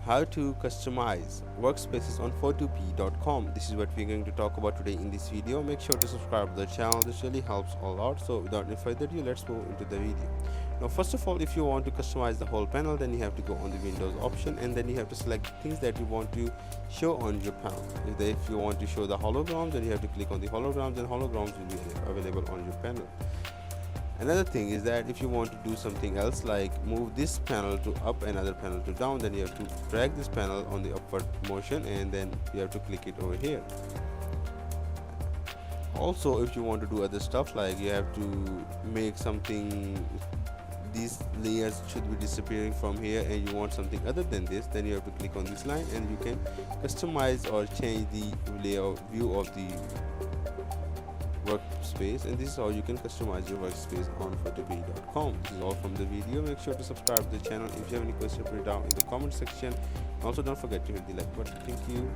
how to customize workspaces on photopi.com. This is what we're going to talk about today in this video. Make sure to subscribe to the channel. This really helps a lot. So without any further ado, let's move into the video. Now first of all, if you want to customize the whole panel, then you have to go on the Windows option, and then you have to select things that you want to show on your panel. If you want to show the holograms, then you have to click on the holograms, and holograms will be available on your panel. Another thing is that if you want to do something else, like move this panel to up, another panel to down, then you have to drag this panel on the upward motion, and then you have to click it over here. Also, if you want to do other stuff, like you have to make something, these layers should be disappearing from here, and you want something other than this, then you have to click on this line, and you can customize or change the layout view of the workspace. And this is how you can customize your workspace on photopi.com. This is all from the video. Make sure to subscribe to the channel. If you have any questions, put it down in the comment section. Also, don't forget to hit the like button. Thank you.